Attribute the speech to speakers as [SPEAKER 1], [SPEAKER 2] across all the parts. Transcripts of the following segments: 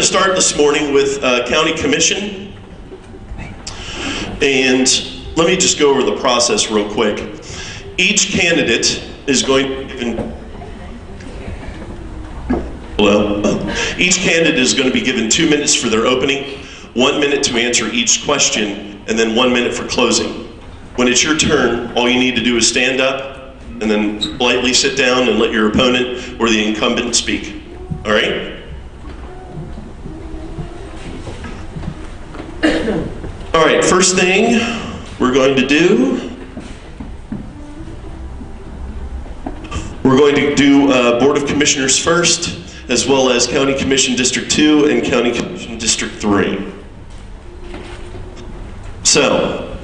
[SPEAKER 1] to start this morning with County Commission. And let me just go over the process real quick. Each candidate is going to be given each candidate is going to be given 2 minutes for their opening, 1 minute to answer each question, and then 1 minute for closing. When it's your turn, all you need to do is stand up and then politely sit down and let your opponent or the incumbent speak. All right? All right, first thing we're going to do, we're going to do Board of Commissioners first, as well as County Commission District 2 and County Commission District 3. So,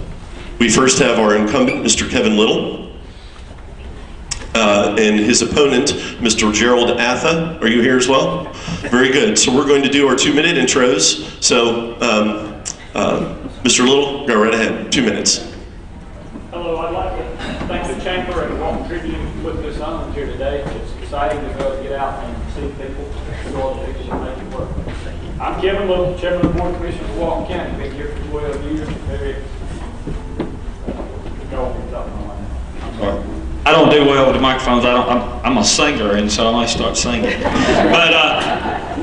[SPEAKER 1] we first have our incumbent, Mr. Kevin Little, and his opponent, Mr. Gerald Atha. Are you here as well? Very good. So we're going to do our 2-minute intros. So, Mr. Little, go right ahead, 2 minutes.
[SPEAKER 2] Hello, I'd like to thank the Chamber and Walton Tribune for putting this on here today. It's exciting to go get out and see people, show the people and make it work. I'm Kevin Little, Chairman of the Board of Commissioners of Walton County. Been here for 12 years. I don't do well with the microphones. I'm a singer, and so I might start singing. But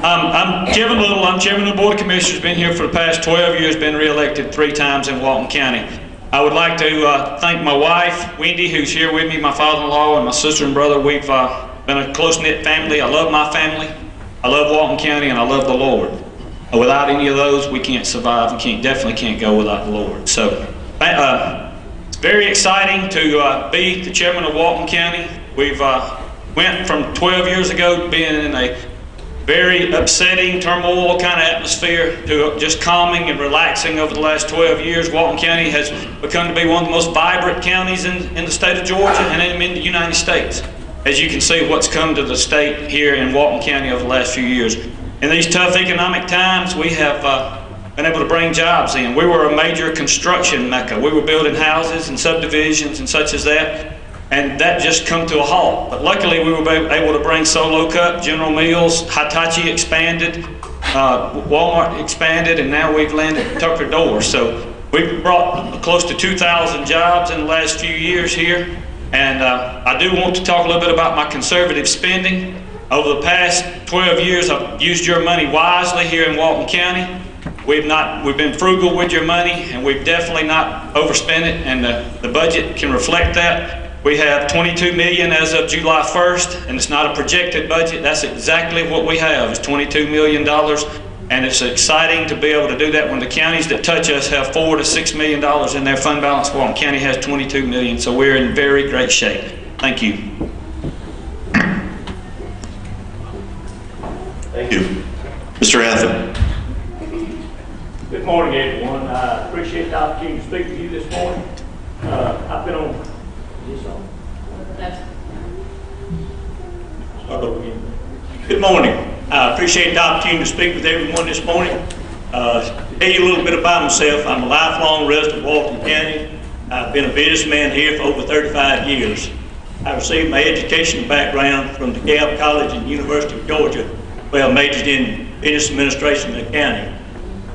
[SPEAKER 2] I'm Kevin Little. I'm Chairman of the Board of Commissioners. Been here for the past 12 years. Been reelected 3 times in Walton County. I would like to thank my wife, Wendy, who's here with me, my father-in-law, and my sister and brother. We've been a close-knit family. I love my family. I love Walton County, and I love the Lord. Without any of those, we can't survive. We definitely can't go without the Lord. So, it's very exciting to be the chairman of Walton County. We've went from 12 years ago to being in a very upsetting, turmoil kind of atmosphere to just calming and relaxing over the last 12 years. Walton County has become to be one of the most vibrant counties in the state of Georgia and in the United States. As you can see what's come to the state here in Walton County over the last few years. In these tough economic times, we have been able to bring jobs in. We were a major construction mecca. We were building houses and subdivisions and such as that. And that just come to a halt. But luckily we were able to bring Solo Cup, General Mills, Hitachi expanded, Walmart expanded, and now we've landed Tucker Door. So we've brought close to 2,000 jobs in the last few years here. And I do want to talk a little bit about my conservative spending. Over the past 12 years, I've used your money wisely here in Walton County. We've been frugal with your money, and we've definitely not overspent it, and the budget can reflect that. We have $22 million as of July 1st, and it's not a projected budget. That's exactly what we have, is $22 million, and it's exciting to be able to do that when the counties that touch us have $4 to $6 million in their fund balance. Walton County has $22 million, so we're in very great shape. Thank you.
[SPEAKER 1] Thank you. Mr. Atha.
[SPEAKER 2] Good morning, everyone. I appreciate the opportunity to speak to you this morning. I've been on. Good morning. I appreciate the opportunity to speak with everyone this morning. To tell you a little bit about myself, I'm a lifelong resident of Walton County. I've been a businessman here for over 35 years. I received my education background from DeKalb College and University of Georgia, where I majored in business administration in the county.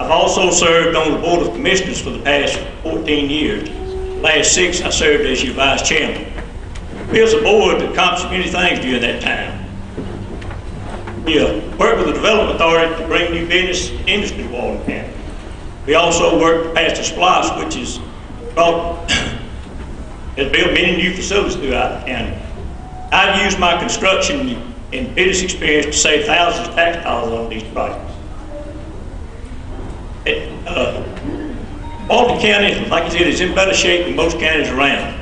[SPEAKER 2] I've also served on the Board of Commissioners for the past 14 years. Last 6, I served as your vice chairman. We as a board accomplished many things during that time. We worked with the Development Authority to bring new business industry to Walton County. We also worked to pass the SPLOST, which has built many new facilities throughout the county. I've used my construction and business experience to save thousands of tax dollars on these projects. Walton County, like I said, is in better shape than most counties around.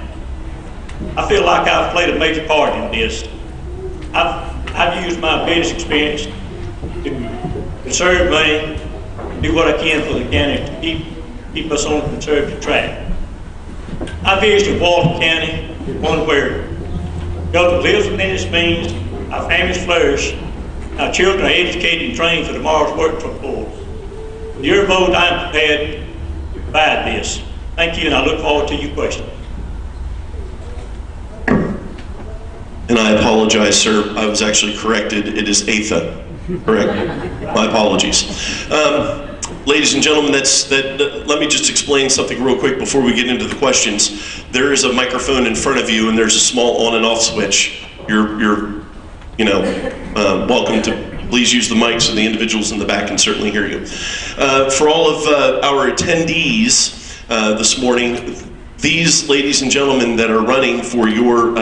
[SPEAKER 2] I feel like I've played a major part in this. I've used my business experience to conserve money, do what I can for the county to keep us on a conservative track. I visited Walton County, one where government lives within its means, our families flourish, our children are educated and trained for tomorrow's workforce. With your vote, I'm prepared to provide this. Thank you, and I look forward to your questions.
[SPEAKER 1] And I apologize, sir. I was actually corrected. It is Atha. Correct. My apologies. Ladies and gentlemen, let me just explain something real quick before we get into the questions. There is a microphone in front of you, and there's a small on and off switch. You're welcome to please use the mic so the individuals in the back can certainly hear you. For all of our attendees this morning, these ladies and gentlemen that are running for your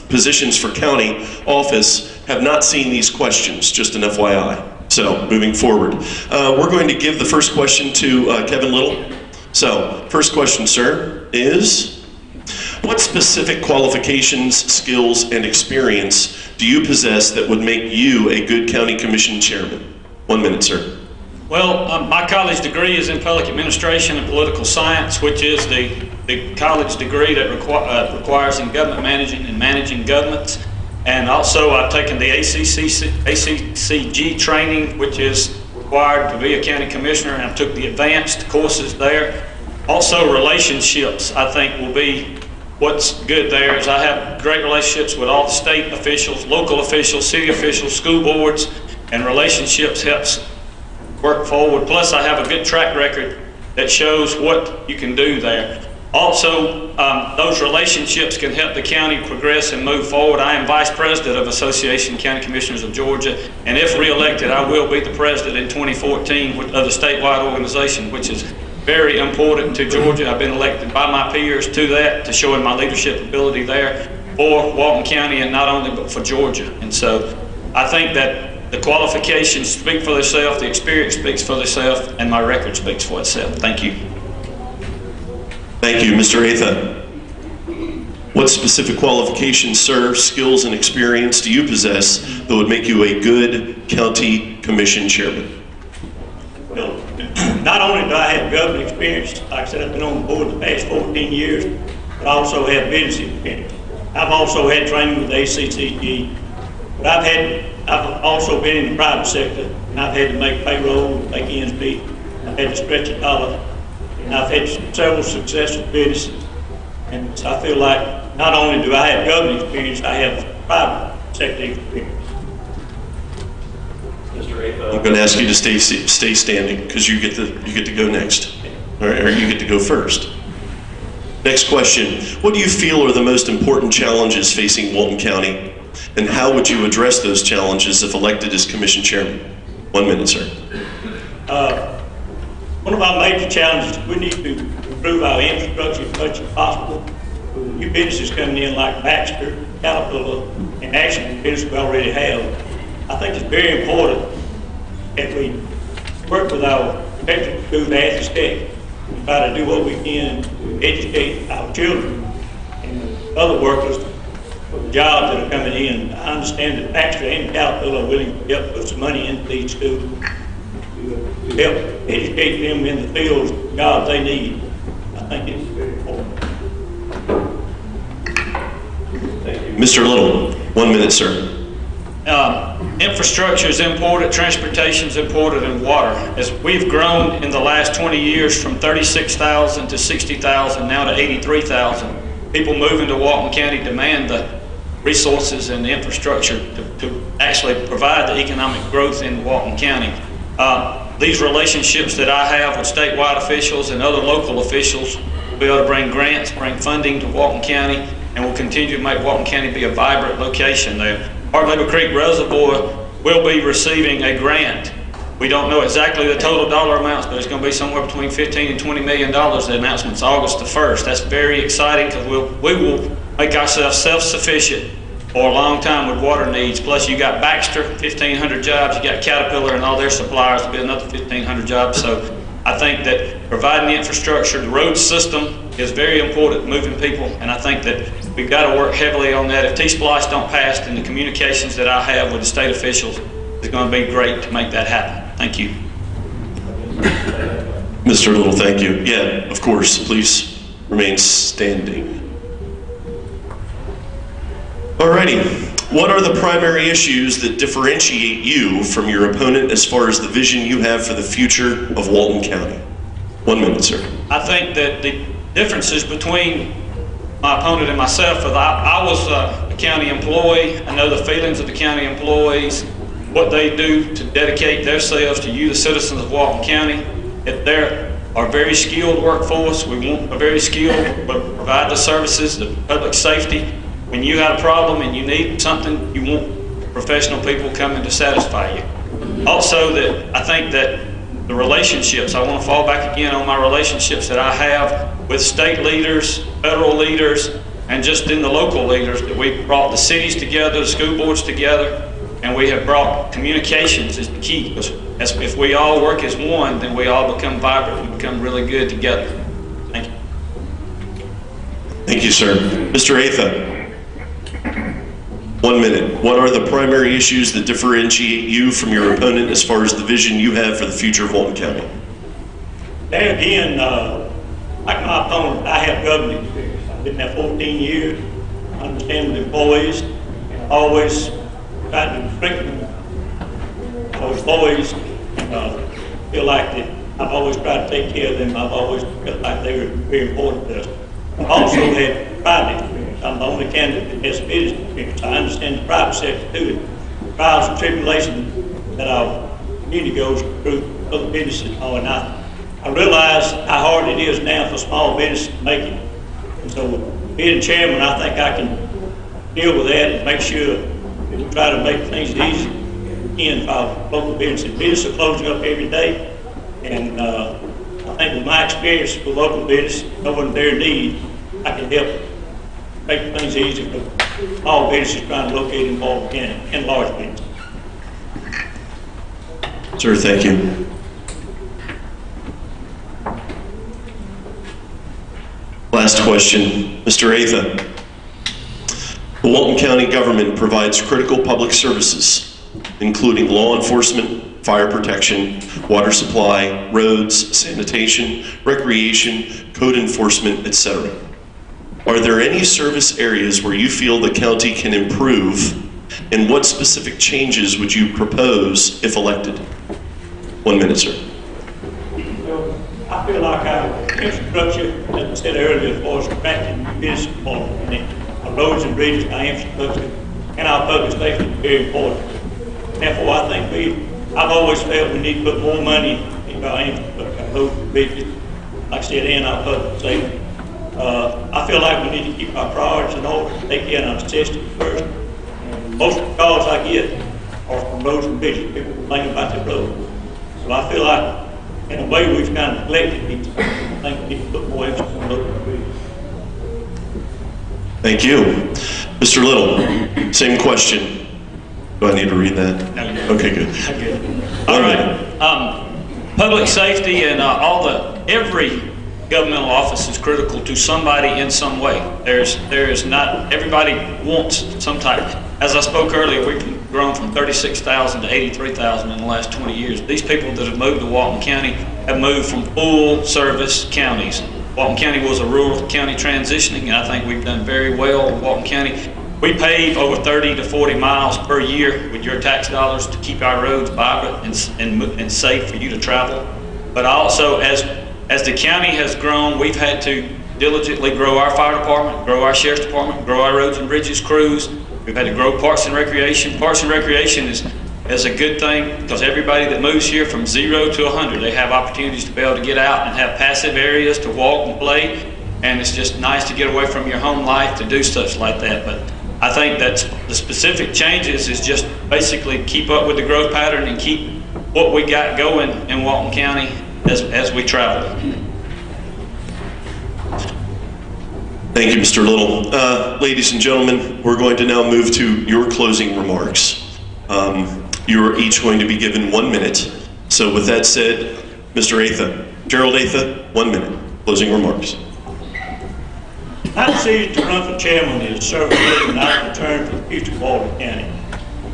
[SPEAKER 1] positions for county office have not seen these questions, just an FYI. So, moving forward. We're going to give the first question to Kevin Little. So, first question, sir, is what specific qualifications, skills, and experience do you possess that would make you a good county commission chairman? 1 minute, sir.
[SPEAKER 2] Well, my college degree is in public administration and political science, which is the college degree that requires in government managing and managing governments. And also I've taken the ACCG training, which is required to be a county commissioner, and I took the advanced courses there. Also relationships, I think, will be what's good there, is I have great relationships with all the state officials, local officials, city officials, school boards, and relationships helps work forward. Plus I have a good track record that shows what you can do there. Also, those relationships can help the county progress and move forward. I am Vice President of Association of County Commissioners of Georgia, and if re-elected, I will be the President in 2014 of the statewide organization, which is very important to Georgia. I've been elected by my peers to that, to showing my leadership ability there for Walton County, and not only, but for Georgia. And so I think that the qualifications speak for themselves, the experience speaks for themselves, and my record speaks for itself. Thank you.
[SPEAKER 1] Thank you, Mr. Atha. What specific qualifications, sir, skills, and experience do you possess that would make you a good county commission chairman?
[SPEAKER 3] Well, not only do I have government experience, like I said, I've been on the board the past 14 years, but I also have business experience. I've also had training with the ACCG, but I've also been in the private sector, and I've had to make payroll, make ends meet. I've had to stretch a dollar. And I've had several successful businesses, and I feel like not only do I have government experience, I have private sector experience.
[SPEAKER 1] I'm going to ask you to stay standing because you get to go next, or you get to go first. Next question: what do you feel are the most important challenges facing Walton County, and how would you address those challenges if elected as commission chairman? 1 minute, sir.
[SPEAKER 3] One of our major challenges is we need to improve our infrastructure as much as possible. New businesses coming in like Baxter, Caterpillar, and actually business we already have. I think it's very important that we work with our electric schools as a state and try to do what we can to educate our children and other workers for the jobs that are coming in. I understand that Baxter and Caterpillar are willing to help put some money into these schools to help educate them in the fields, the jobs they need. I think it's very important.
[SPEAKER 1] Mr. Little, 1 minute, sir.
[SPEAKER 2] Infrastructure is important, transportation is important, and water. As we've grown in the last 20 years from 36,000 to 60,000, now to 83,000, people moving to Walton County demand the resources and the infrastructure to actually provide the economic growth in Walton County. These relationships that I have with statewide officials and other local officials will be able to bring grants, bring funding to Walton County, and will continue to make Walton County be a vibrant location there. Heart Labor Creek Reservoir will be receiving a grant. We don't know exactly the total dollar amounts, but it's going to be somewhere between $15 and $20 million. The announcement's August the 1st. That's very exciting because we will make ourselves self-sufficient for a long time with water needs. Plus you got Baxter, 1,500 jobs. You got Caterpillar and all their suppliers to be another 1,500 jobs. So I think that providing the infrastructure, the road system is very important, moving people, and I think that we've got to work heavily on that. If T-Splice don't pass, then the communications that I have with the state officials is going to be great to make that happen. Thank you.
[SPEAKER 1] Mr. Little, thank you. Yeah, of course, please remain standing. Alrighty, what are the primary issues that differentiate you from your opponent as far as the vision you have for the future of Walton County? 1 minute, sir.
[SPEAKER 2] I think that the differences between my opponent and myself, I was a county employee. I know the feelings of the county employees. what they do to dedicate themselves to you, the citizens of Walton County. If they're our very skilled workforce, we want a very skilled, but provide the services, the public safety. When you have a problem and you need something, you want professional people coming to satisfy you. Also, that I think that the relationships, I want to fall back again on my relationships that I have with state leaders, federal leaders, and just in the local leaders, that we've brought the cities together, the school boards together, and we have brought communications is the key. Because if we all work as one, then we all become vibrant, we become really good together. Thank you.
[SPEAKER 1] Thank you, sir. Mr. Atha, 1 minute. What are the primary issues that differentiate you from your opponent as far as the vision you have for the future of Walton County?
[SPEAKER 3] There again, like my opponent, I have government experience. I've been there 14 years. I understand the employees, and always tried to strengthen those employees. Feel like that I've always tried to take care of them. I've always felt like they were very important to us. I also had private experience. I'm the only candidate that has business experience. I understand the private sector too. The trials and tribulations that our community goes through, other businesses and all, and I realize how hard it is now for small business to make it. And so, being chairman, I think I can deal with that and make sure that we try to make things easy again for our local businesses. Businesses are closing up every day, and I think with my experience with local business, knowing their need, I can help make things easy for small businesses trying to locate in Walton County and large businesses.
[SPEAKER 1] Sir, thank you. Last question, Mr. Atha. The Walton County government provides critical public services, including law enforcement, fire protection, water supply, roads, sanitation, recreation, code enforcement, etc. Are there any service areas where you feel the county can improve, and what specific changes would you propose if elected? 1 minute, sir.
[SPEAKER 3] I feel like our infrastructure, as I said earlier, as far as attracting business development, our roads and bridges, our infrastructure, and our public safety is very important. Therefore, I think I've always felt we need to put more money into our infrastructure, our roads and bridges, like I said, and our public safety. I feel like we need to keep our priorities in order, take care of our necessities first. And most of the calls I get are from roads and bridges, people complaining about their roads. So I feel like, in a way, we've kind of neglected these. I think we need to put more emphasis on roads and bridges.
[SPEAKER 1] Thank you. Mr. Little, same question. Do I need to read that?
[SPEAKER 2] No.
[SPEAKER 1] Okay, good.
[SPEAKER 2] Okay. All right. Public safety and every governmental office is critical to somebody in some way. There is not, everybody wants some type. As I spoke earlier, we've grown from 36,000 to 83,000 in the last 20 years. These people that have moved to Walton County have moved from full service counties. Walton County was a rural county transitioning, and I think we've done very well in Walton County. We pave over 30 to 40 miles per year with your tax dollars to keep our roads vibrant and safe for you to travel. But also, as the county has grown, we've had to diligently grow our fire department, grow our sheriff's department, grow our roads and bridges crews. We've had to grow Parks and Recreation. Parks and Recreation is a good thing because everybody that moves here from 0 to 100, they have opportunities to be able to get out and have passive areas to walk and play. And it's just nice to get away from your home life to do stuff like that. But I think that the specific changes is just basically keep up with the growth pattern and keep what we got going in Walton County as we travel.
[SPEAKER 1] Thank you, Mr. Little. Ladies and gentlemen, we're going to now move to your closing remarks. You are each going to be given 1 minute. So with that said, Mr. Atha, Gerald Atha, 1 minute. Closing remarks.
[SPEAKER 3] My decision to run for chairman is to serve a living and not return for the future of Walton County.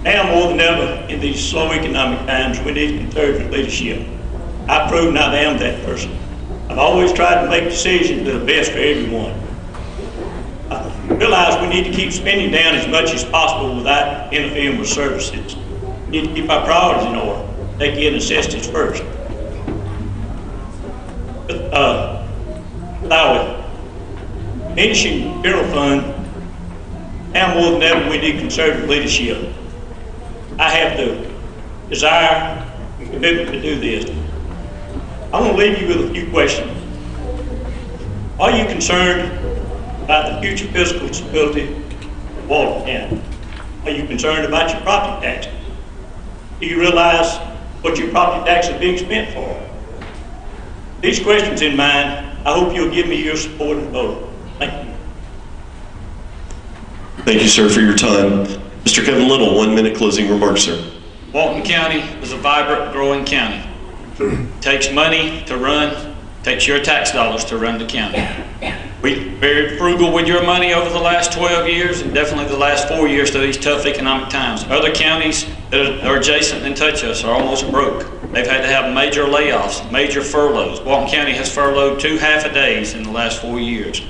[SPEAKER 3] Now more than ever, in these slow economic times, we need conservative leadership. I've proven I am that person. I've always tried to make decisions that are best for everyone. I realize we need to keep spending down as much as possible without interfering with services. We need to keep our priorities in order, take care of necessities first. But our diminishing general fund, now more than ever we need conservative leadership. I have the desire and commitment to do this. I want to leave you with a few questions. Are you concerned about the future fiscal stability of Walton County? Are you concerned about your property taxes? Do you realize what your property taxes are being spent for? These questions in mind, I hope you'll give me your support and vote. Thank you.
[SPEAKER 1] Thank you, sir, for your time. Mr. Kevin Little, 1 minute closing remarks, sir.
[SPEAKER 2] Walton County is a vibrant, growing county. Takes money to run, takes your tax dollars to run the county. We're very frugal with your money over the last 12 years and definitely the last 4 years through these tough economic times. Other counties that are adjacent and touch us are almost broke. They've had to have major layoffs, major furloughs. Walton County has furloughed 2 half-a-days in the last 4 years.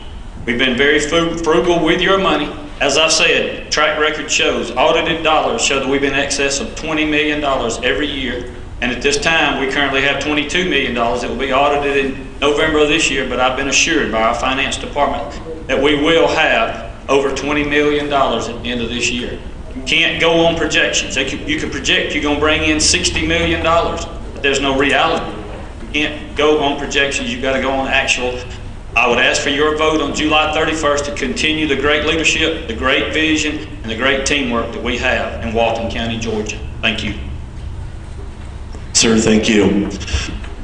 [SPEAKER 2] We've been very frugal with your money. As I've said, track record shows, audited dollars show that we've been in excess of $20 million every year. And at this time, we currently have $22 million that will be audited in November of this year, but I've been assured by our finance department that we will have over $20 million at the end of this year. You can't go on projections. You can project you're going to bring in $60 million, but there's no reality. You can't go on projections. You've got to go on actual. I would ask for your vote on July 31st to continue the great leadership, the great vision, and the great teamwork that we have in Walton County, Georgia. Thank you.
[SPEAKER 1] Sir, thank you.